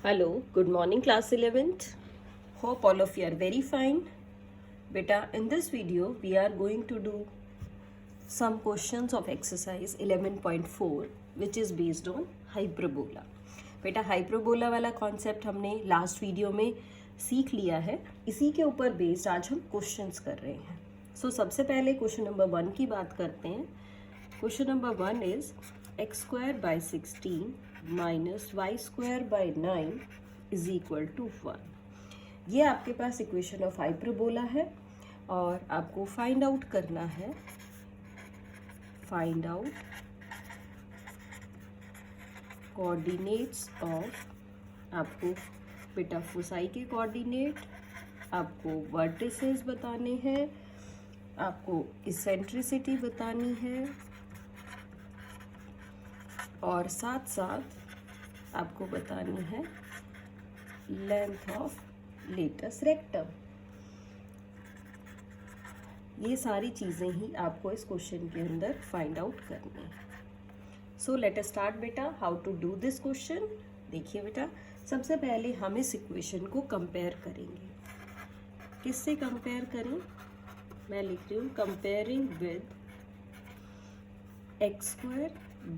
Hello, good morning class 11th. Hope all of you are very fine. Beta, in this video we are going to do some questions of exercise 11.4 which is based on hyperbola. बेटा hyperbola वाला concept हमने last video में सीख लिया है, इसी के ऊपर बेस्ड आज हम क्वेश्चंस कर रहे हैं. सो सबसे पहले क्वेश्चन नंबर 1 की बात करते हैं. Question number 1 is x² / 16 - y² / 9 is equal to 1. ये आपके पास इक्वेशन ऑफ हाइपरबोला है और आपको फाइंड आउट करना है. फाइंड आउट कोऑर्डिनेट्स ऑफ, आपको बेटा फोसाई के कोऑर्डिनेट, आपको वर्टिसेस बताने हैं, आपको इसेंट्रिसिटी बतानी है और साथ साथ आपको बतानी है लेंथ ऑफ लेटस रेक्टम. ये सारी चीज़ें ही आपको इस क्वेश्चन के अंदर फाइंड आउट करनी है. सो लेट अस स्टार्ट बेटा how to do this question. देखिए बेटा, सबसे पहले हम इस इक्वेशन को कंपेयर करेंगे. किससे कंपेयर करें? मैं लिख रही हूँ comparing with x²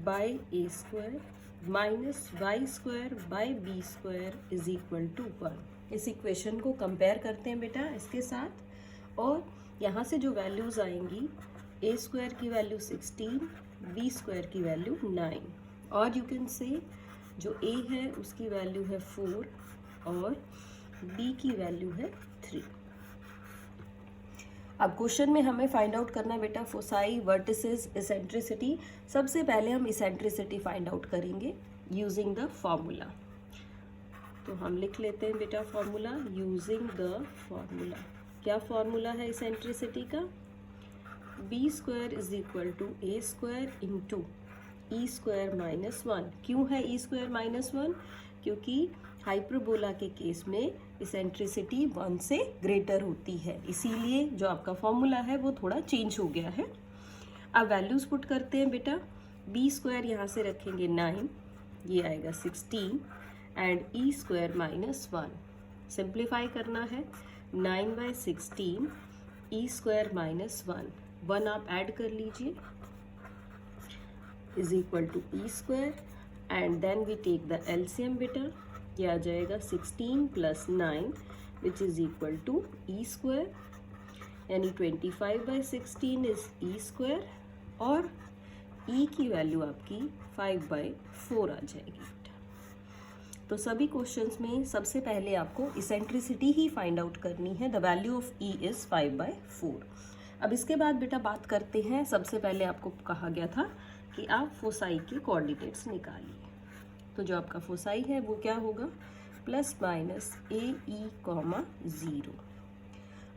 by a² - y² by b² is equal to 1. इस इक्वेशन को कंपेयर करते हैं बेटा इसके साथ, और यहाँ से जो वैल्यूज़ आएंगी, a² की वैल्यू 16, b² की वैल्यू 9, और यू कैन से जो a है उसकी वैल्यू है 4 और b की वैल्यू है 3. अब क्वेश्चन में हमें फाइंड आउट करना है बेटा फोसाई, वर्टिसेस, इसेंट्रिसिटी. सबसे पहले हम इसेंट्रिसिटी फाइंड आउट करेंगे यूजिंग द फॉर्मूला. तो हम लिख लेते हैं बेटा फॉर्मूला यूजिंग द फॉर्मूला. क्या फॉर्मूला है इसेंट्रिसिटी का? b² is equal to a² into e² - 1. क्यों है e² - 1? क्योंकि हाइपरबोला के केस में इसेंट्रिसिटी 1 से ग्रेटर होती है, इसीलिए जो आपका फॉर्मूला है वो थोड़ा चेंज हो गया है. अब वैल्यूज पुट करते हैं बेटा. b² यहाँ से रखेंगे 9, ये आएगा 16 एंड e² - 1. सिंप्लीफाई करना है. 9/16 e² - 1. 1 आप ऐड कर लीजिए is equal to e² and then we take the LCM बेटा. ये आ जाएगा 16 + 9 विच इज इक्वल टू e², यानी 25/16 इज e² और e की वैल्यू आपकी 5/4 आ जाएगी. तो सभी क्वेश्चंस में सबसे पहले आपको इसेंट्रिसिटी ही फाइंड आउट करनी है. The value of e is 5/4. अब इसके बाद बेटा बात करते हैं, सबसे पहले आपको कहा गया था कि आप फोसाई के कोऑर्डिनेट्स निकालिए. तो जो आपका फोसाई है वो क्या होगा? ±AE, 0.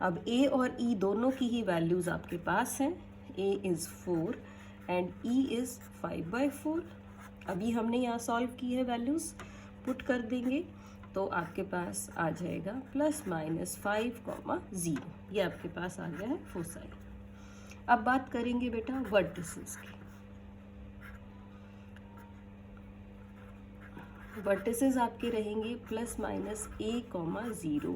अब a और e दोनों की ही वैल्यूज़ आपके पास हैं. a is 4 and e is 5/4. अभी हमने यहाँ सॉल्व की है, वैल्यूज़ पुट कर देंगे तो आपके पास आ जाएगा ±5, 0. ये आपके पास आ गया है फोसाई. अब बात करेंगे बेटा वर्टिसेस की. वर्टिसेस आपके रहेंगे ±A, 0.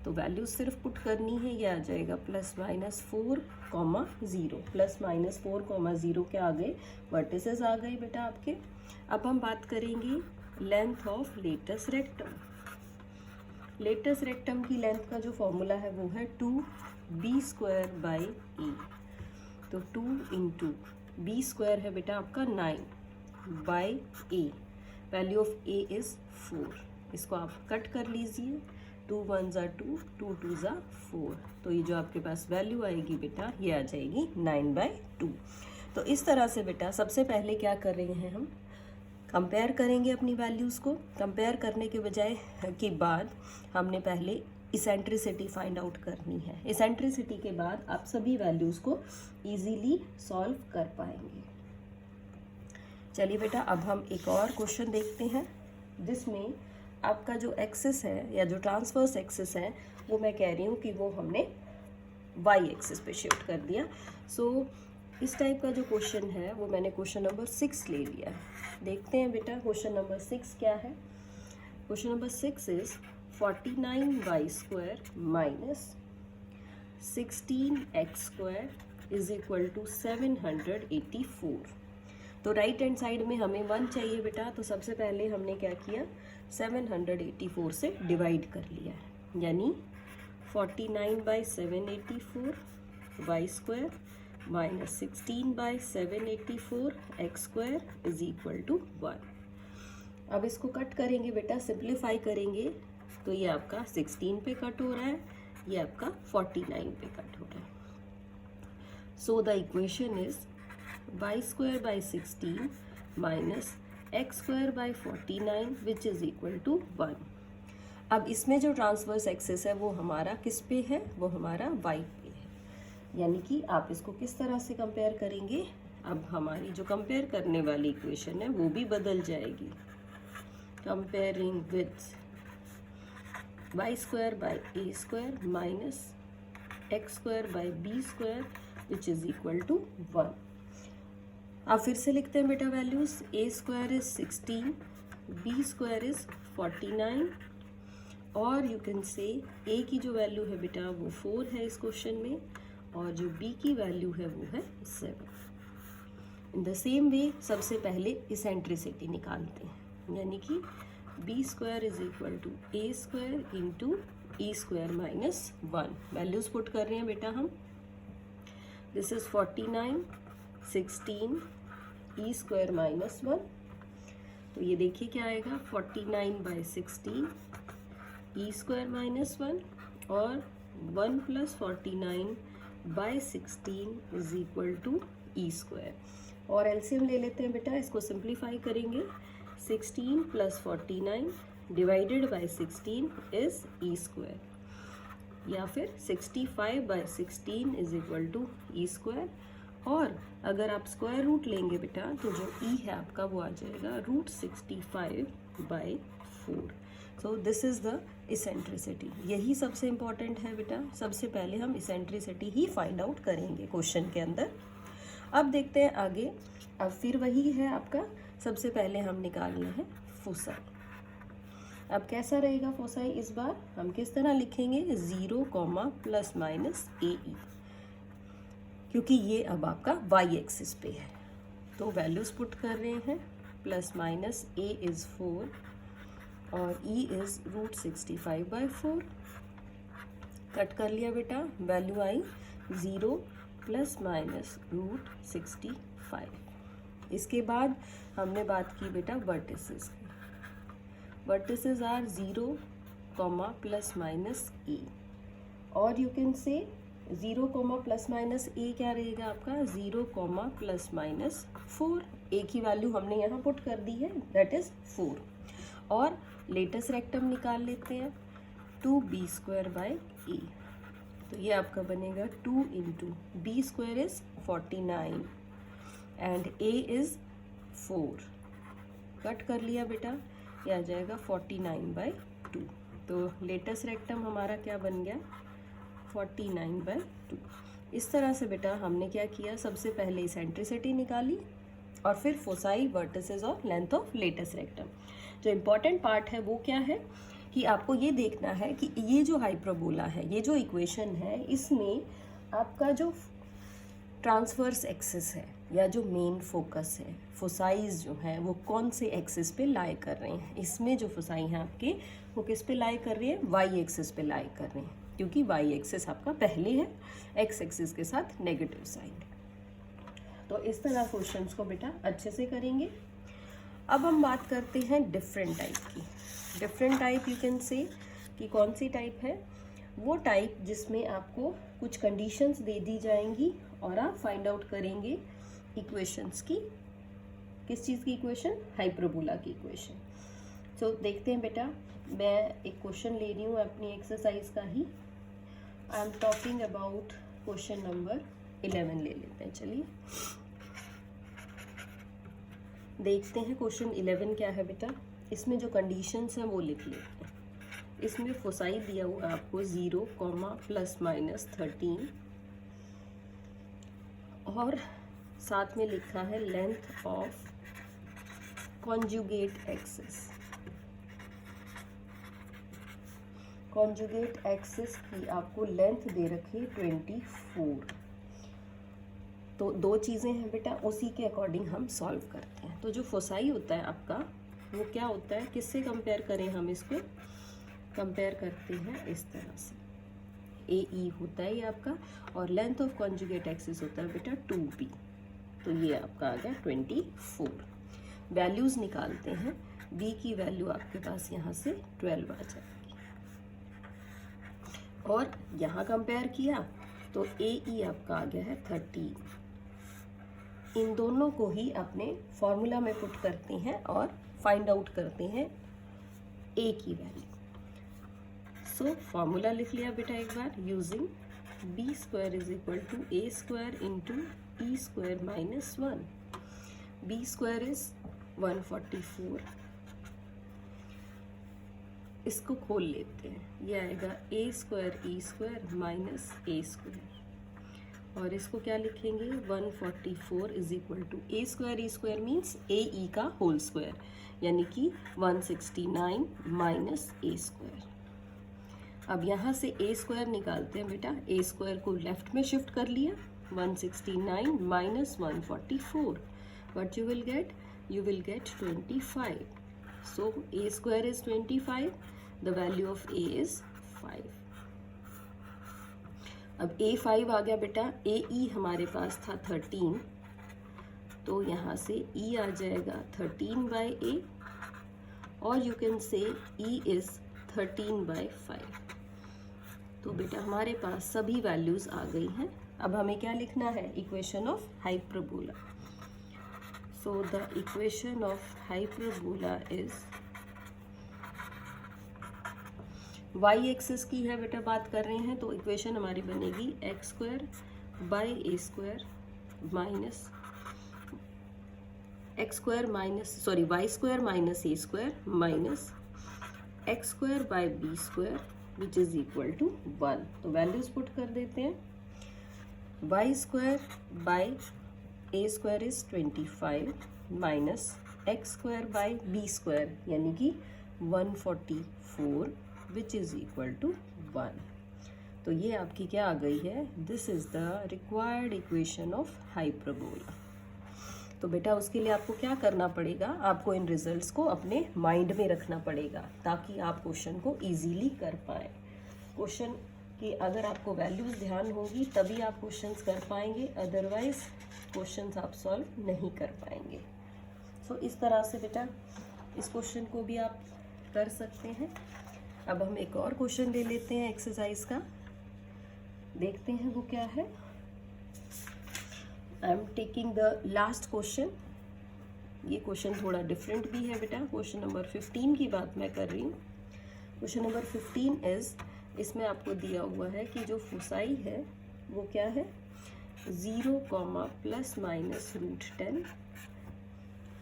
तो वैल्यू सिर्फ पुट करनी है, ये आ जाएगा ±4, 0. ±4, 0 क्या आ गए? वर्टिसेस आ गए बेटा आपके. अब हम बात करेंगे length of latus rectum. Latus rectum की लेंथ का जो फॉर्मूला है वो है 2b² by a. तो 2 इंटू b² है बेटा आपका 9 by a. Value of a is 4. इसको आप कट कर लीजिए. 2 1s are 2, 2 2s are 4. तो ये जो आपके पास वैल्यू आएगी बेटा ये आ जाएगी 9/2. तो इस तरह से बेटा सबसे पहले क्या कर रहे हैं, हम कंपेयर करेंगे अपनी वैल्यूज़ को. कंपेयर करने के बजाय के बाद हमने पहले इसेंट्रिसिटी फाइंड आउट करनी है. इसेंट्रिसिटी के बाद आप सभी वैल्यूज़ को ईजीली सॉल्व कर पाएंगे. चलिए बेटा, अब हम एक और क्वेश्चन देखते हैं जिसमें आपका जो एक्सिस है या जो ट्रांसवर्स एक्सिस है वो मैं कह रही हूँ कि वो हमने वाई एक्सिस पे शिफ्ट कर दिया. सो इस टाइप का जो क्वेश्चन है वो मैंने क्वेश्चन नंबर 6 ले लिया. देखते हैं बेटा क्वेश्चन नंबर 6 क्या है. Question number 6 is 49y square minus 16x square is equal to 784। तो राइट हैंड साइड में हमें 1 चाहिए बेटा, तो सबसे पहले हमने क्या किया, 784 से डिवाइड कर लिया, यानी 49/784 y square minus 16/784 x square is equal to 1। अब इसको कट करेंगे बेटा, सिंप्लीफाई करेंगे, तो ये आपका 16 पे कट हो रहा है, ये आपका 49 पे कट हो रहा है। So the equation is y square by 16 minus x square by 49 which is equal to 1। अब इसमें जो ट्रांसवर्स एक्सिस है वो हमारा किस पे है, वो हमारा y पे है, यानी कि आप इसको किस तरह से कंपेयर करेंगे, अब हमारी जो कंपेयर करने वाली इक्वेशन है वो भी बदल जाएगी। Comparing with y square by a square minus x square by b square which is equal to 1। अब फिर से लिखते हैं बेटा values, a square is 16, b square is 49, और यू कैन से a की जो वैल्यू है बेटा वो 4 है इस क्वेश्चन में, और जो b की वैल्यू है वो है 7। इन द सेम वे सबसे पहले इसेंट्रिसिटी निकालते हैं, यानी कि b square is equal to a square into e square minus 1। Values put कर रहे हैं बेटा हम, this is 49, 16 e square minus 1, तो ये देखिए क्या आएगा, 49/16 e स्क्वायर माइनस 1 और 1 + 49/16 is equal to e square. और एलसीएम ले लेते हैं बेटा, इसको सिंप्लीफाई करेंगे, 16 + 49 divided by 16 is e square, या फिर 65/16 is equal to e square. और अगर आप स्क्वायर रूट लेंगे बेटा तो जो e है आपका वो आ जाएगा √65/4। So this is the eccentricity. यही सबसे इम्पॉर्टेंट है बेटा, सबसे पहले हम इसेंट्रिसिटी ही फाइंड आउट करेंगे क्वेश्चन के अंदर। अब देखते हैं आगे, अब फिर वही है आपका, सबसे पहले हम निकालना है फोसाई। अब कैसा रहेगा फोसाई, इस बार हम किस तरह लिखेंगे, 0, ± AE, क्योंकि ये अब आपका y एक्सिस पे है, तो वैल्यूज पुट कर रहे हैं, ± a इज़ 4 और e इज़ √65/4। कट कर लिया बेटा, वैल्यू आई 0 ± √65। इसके बाद हमने बात की बेटा वर्टिसेस की, वर्टिसेस आर 0, ± a, और यू कैन से 0, ± a क्या रहेगा आपका, 0, ±4। a की वैल्यू हमने यहाँ पुट कर दी है, दैट इज 4। और लेटेस्ट रेक्टम निकाल लेते हैं, 2b²/a, तो ये आपका बनेगा 2 × b square is 49 and a is 4। Cut कर लिया बेटा, ये आ जाएगा 49/2। तो लेटेस्ट रेक्टम हमारा क्या बन गया, 49/2। इस तरह से बेटा हमने क्या किया, सबसे पहले इसेंट्रिसिटी निकाली और फिर फोसाई, वर्टिसेस और लेंथ ऑफ लेटेस्ट रेक्टम। जो इम्पॉर्टेंट पार्ट है वो क्या है कि आपको ये देखना है कि ये जो हाइपरबोला है, ये जो इक्वेशन है, इसमें आपका जो ट्रांसवर्स एक्सिस है या जो मेन फोकस है, फोसाइज जो है वो कौन से एक्सिस पे लाई कर रहे हैं। इसमें जो फोसाई हैं आपके वो किस पे लाई कर रही है, वाई एक्सिस पे लाई कर रहे हैं, क्योंकि वाई एक्सिस आपका पहले है, एक्स एक्सिस के साथ नेगेटिव साइन। तो इस तरह क्वेश्चंस को बेटा अच्छे से करेंगे। अब हम बात करते हैं डिफरेंट टाइप की। डिफरेंट टाइप यू कैन से कि कौन सी टाइप है, वो टाइप जिसमें आपको कुछ कंडीशंस दे दी जाएंगी और आप फाइंड आउट करेंगे इक्वेशंस की, किस चीज़ की इक्वेशन, हाइपरबोला की इक्वेशन। सो देखते हैं बेटा, मैं एक क्वेश्चन ले रही हूँ अपनी एक्सरसाइज का ही। I am talking about question number 11 ले लेते हैं। चलिए देखते हैं क्वेश्चन 11 क्या है बेटा। इसमें जो कंडीशंस हैं वो लिख लेते हैं। इसमें फोसाई दिया हुआ आपको 0, ±13 और साथ में लिखा है length of conjugate axis. Conjugate axis की आपको लेंथ दे रखी 24। तो दो चीज़ें हैं बेटा, उसी के अकॉर्डिंग हम सॉल्व करते हैं। तो जो फोसाई होता है आपका वो क्या होता है, किससे कंपेयर करें हम इसको, कंपेयर करते हैं इस तरह से, ए ई होता है ये आपका, और लेंथ ऑफ कॉन्जुगेट एक्सिस होता है बेटा 2b। तो ये आपका आ गया 24। वैल्यूज़ निकालते हैं, b की वैल्यू आपके पास यहाँ से 12 आ जाएगी, और यहाँ कंपेयर किया तो ए ई आपका आ गया है 13। इन दोनों को ही अपने फॉर्मूला में पुट करते हैं और फाइंड आउट करते हैं ए की वैल्यू। सो फॉर्मूला लिख लिया बेटा एक बार, using b square is equal to a square into e square minus 1। B square is 144, इसको खोल लेते हैं, ये आएगा a square e square minus a square, और इसको क्या लिखेंगे 144 is equal to a square e square means a e का होल स्क्वायर, यानी कि 169 माइनस ए स्क्वायर। अब यहाँ से ए स्क्वायर निकालते हैं बेटा, ए स्क्वायर को लेफ्ट में शिफ्ट कर लिया, 169 minus 144, what you will get, you will get 25. So a square is 25, the value of a is 5. अब a 5 आ गया बेटा, a e हमारे पास था 13, तो यहाँ से e आ जाएगा 13 by a, और you can say e is 13 by 5। तो बेटा हमारे पास सभी वैल्यूज़ आ गई हैं। अब हमें क्या लिखना है, equation of hyperbola. So the equation of hyperbola is, y axis की है बेटा बात कर रहे हैं, तो इक्वेशन हमारी बनेगी x square by a square minus x square minus y square minus a square minus x square by b square which is equal to 1। तो वैल्यूज पुट कर देते हैं, y square by a square is 25 minus x square by b square यानी कि 144 विच is equal to 1। तो ये आपकी क्या आ गई है, this is the required equation of hyperbola. तो बेटा उसके लिए आपको क्या करना पड़ेगा, आपको इन रिजल्ट्स को अपने माइंड में रखना पड़ेगा ताकि आप क्वेश्चन को इजीली कर पाएँ। क्वेश्चन कि अगर आपको वैल्यूज़ ध्यान होगी तभी आप क्वेश्चंस कर पाएंगे, अदरवाइज क्वेश्चंस आप सॉल्व नहीं कर पाएंगे। सो इस तरह से बेटा इस क्वेश्चन को भी आप कर सकते हैं। अब हम एक और क्वेश्चन ले लेते हैं एक्सरसाइज का, देखते हैं वो क्या है। I am taking the last question. ये क्वेश्चन थोड़ा डिफरेंट भी है बेटा, क्वेश्चन नंबर 15 की बात मैं कर रही हूँ। क्वेश्चन नंबर 15 इज, इसमें आपको दिया हुआ है कि जो फोसाई है वो क्या है 0, प्लस माइनस √10,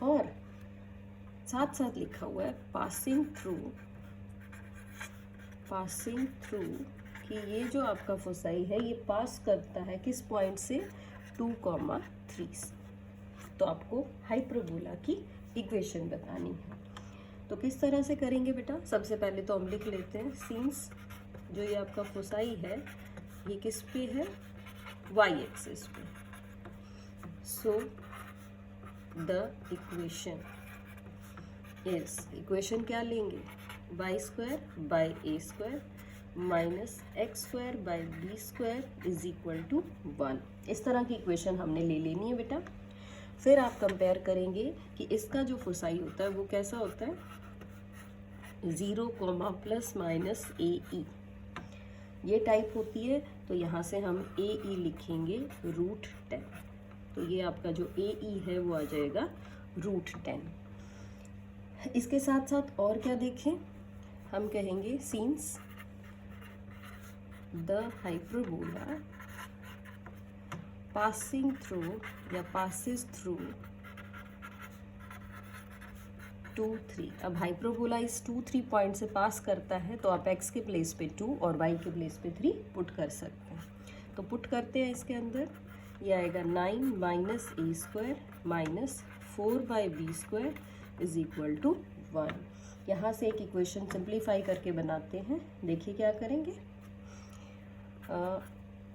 और साथ साथ लिखा हुआ है पासिंग थ्रू कि ये जो आपका फोसाई है ये पास करता है किस पॉइंट से 2,3 से। तो आपको हाइपरबोला की इक्वेशन बतानी है। तो किस तरह से करेंगे बेटा, सबसे पहले तो हम लिख लेते हैं सिंस जो ये आपका फोसाई है ये किस पे है, वाई एक्सिस पे। सो द इक्वेशन क्या लेंगे, y square by a square minus x square by b square is equal to 1। इस तरह की इक्वेशन हमने ले लेनी है बेटा। फिर आप कंपेयर करेंगे कि इसका जो फोसाई होता है वो कैसा होता है 0, प्लस माइनस ए ई, ये टाइप होती है। तो यहाँ से हम ए ई लिखेंगे √10। तो ये आपका जो ए ई है वो आ जाएगा √10। इसके साथ साथ और क्या देखें, हम कहेंगे since the hyperbola passing through या पासिस थ्रू 2, 3। अब हाइपरबोला इस 2, 3 पॉइंट से पास करता है तो आप x के प्लेस पे 2 और y के प्लेस पे 3 पुट कर सकते हैं। तो पुट करते हैं इसके अंदर, ये आएगा 9 minus a square minus 4 by b square is equal to 1। यहाँ से एक इक्वेशन सिंप्लीफाई करके बनाते हैं। देखिए क्या करेंगे,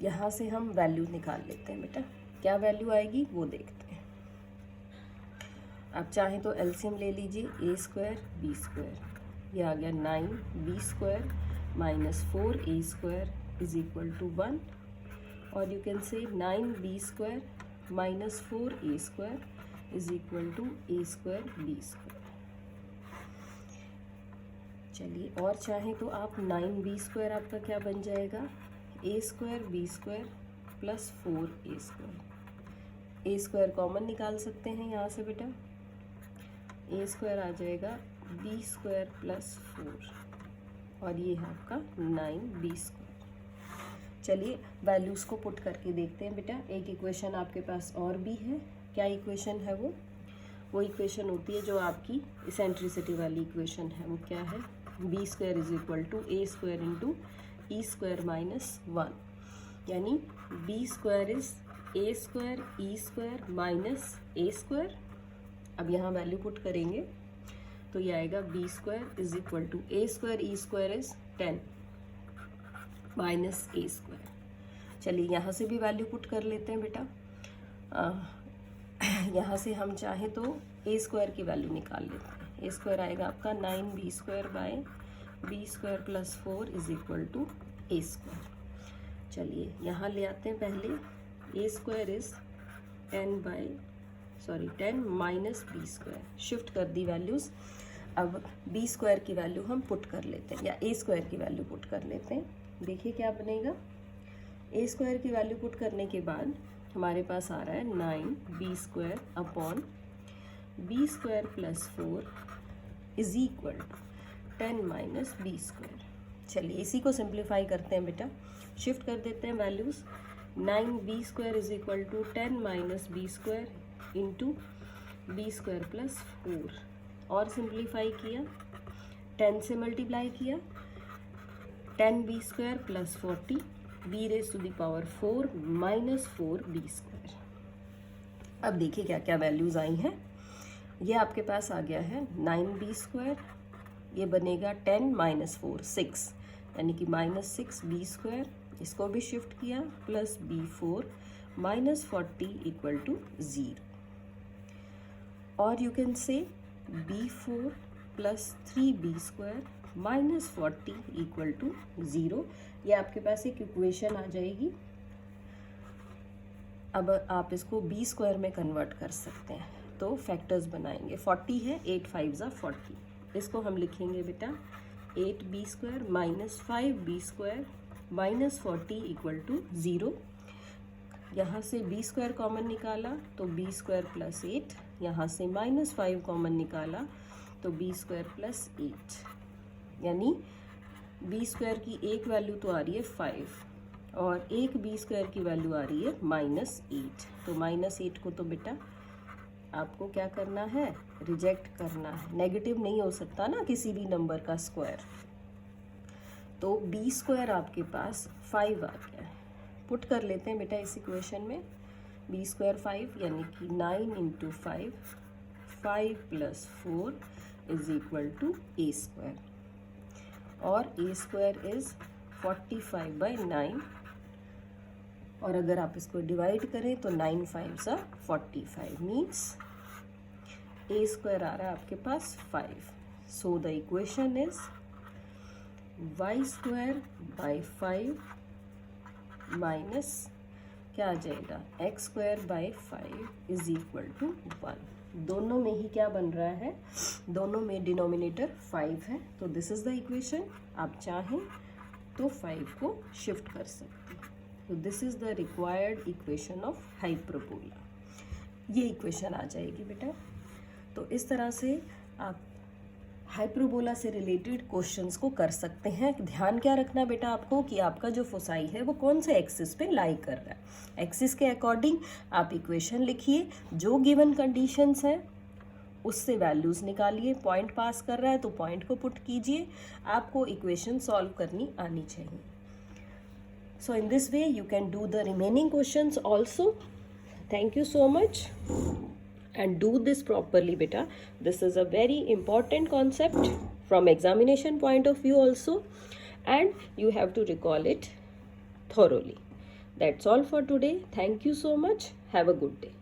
यहाँ से हम वैल्यू निकाल लेते हैं बेटा। क्या वैल्यू आएगी वो देखते हैं। आप चाहें तो एलसीएम ले लीजिए, ए स्क्वायर बी स्क्वायर, ये आ गया 9b square minus 4a square is equal to 1, और you can say 9b square minus 4a square is equal to a square b square. चलिए, और चाहें तो आप 9b स्क्वायर आपका क्या बन जाएगा, a square b square plus 4a square. a square common निकाल सकते हैं यहाँ से बेटा, a स्क्वायर आ जाएगा b स्क्वायर प्लस 4, और ये है आपका 9b स्क्वायर। चलिए वैल्यूज़ को पुट करके देखते हैं बेटा। एक इक्वेशन आपके पास और भी है। क्या इक्वेशन है वो इक्वेशन होती है जो आपकी इसेंट्रिसिटी वाली इक्वेशन है। वो क्या है, b square is equal to a square into e square minus 1, यानी b square is a square e square minus a square. अब यहाँ वैल्यू पुट करेंगे तो ये आएगा b square is equal to a square e square is 10 minus a square. चलिए यहाँ से भी वैल्यू पुट कर लेते हैं बेटा। यहाँ से हम चाहें तो ए स्क्वायर की वैल्यू निकाल लेते हैं। ए स्क्वायर आएगा आपका 9b square by b square plus 4 is equal to a square. चलिए यहाँ ले आते हैं पहले, a square is 10 minus b square. Shift कर दी वैल्यूज़। अब बी स्क्वायर की वैल्यू हम पुट कर लेते हैं, या ए स्क्वायर की वैल्यू पुट कर लेते हैं। देखिए क्या बनेगा, ए स्क्वायर की वैल्यू पुट करने के बाद हमारे पास आ रहा है 9b square upon B square plus 4 is equal to 10 minus b square. चलिए इसी को सिंप्लीफाई करते हैं बेटा। शिफ्ट कर देते हैं values. 9b square is equal to 10 minus b square into b square plus 4, और सिंप्लीफाई किया, 10 से मल्टीप्लाई किया, 10b square plus 40 b raise to the power 4 minus 4b square. अब देखिए क्या क्या वैल्यूज़ आई हैं। ये आपके पास आ गया है 9b स्क्वायर, ये बनेगा 10 माइनस 4 6, यानी कि माइनस 6b स्क्वायर। इसको भी शिफ्ट किया, plus b4 minus 40 equal to 0, और you can say b4 plus 3b square minus 40 equal to 0। ये आपके पास एक इक्वेशन आ जाएगी। अब आप इसको b स्क्वायर में कन्वर्ट कर सकते हैं, तो फैक्टर्स बनाएंगे। 40 है, 8 5 40, इसको हम लिखेंगे बेटा 8b square minus 5b square minus 40 equal to 0। यहाँ से b स्क्वायर कॉमन निकाला तो b स्क्वायर प्लस 8, यहाँ से माइनस 5 कॉमन निकाला तो b स्क्वायर प्लस 8, यानी b स्क्वायर की एक वैल्यू तो आ रही है 5, और एक b स्क्वायर की वैल्यू आ रही है माइनस 8। तो माइनस 8 को तो बेटा आपको क्या करना है, रिजेक्ट करना है। नेगेटिव नहीं हो सकता ना किसी भी नंबर का स्क्वायर। तो b स्क्वायर आपके पास 5 आ गया है। पुट कर लेते हैं बेटा इस इक्वेशन में, b स्क्वायर 5 यानी कि 9 into 5 plus 4 is equal to a square, और ए स्क्वायर इज 45/9, और अगर आप इसको डिवाइड करें तो 9 5 सा 45 मीन्स ए स्क्वायर आ रहा है आपके पास 5। So the equation is y square by 5 minus क्या आ जाएगा x square by 5 is equal to 1। दोनों में ही क्या बन रहा है, दोनों में डिनोमिनेटर 5 है, तो दिस इज द इक्वेशन। आप चाहें तो 5 को शिफ्ट कर सकते हैं। तो this is the required equation of hyperbola. ये इक्वेशन आ जाएगी बेटा। तो इस तरह से आप हाइपरबोला से रिलेटेड क्वेश्चंस को कर सकते हैं। ध्यान क्या रखना बेटा आपको कि आपका जो फोसाई है वो कौन से एक्सिस पे लाई कर रहा है। एक्सिस के अकॉर्डिंग आप इक्वेशन लिखिए, जो गिवन कंडीशंस हैं उससे वैल्यूज़ निकालिए। पॉइंट पास कर रहा है तो पॉइंट को पुट कीजिए। आपको इक्वेशन सॉल्व करनी आनी चाहिए। So in this way you can do the remaining questions also. Thank you so much and do this properly beta. This is a very important concept. from examination point of view also, and you have to recall it thoroughly. That's all for today. Thank you so much. Have a good day.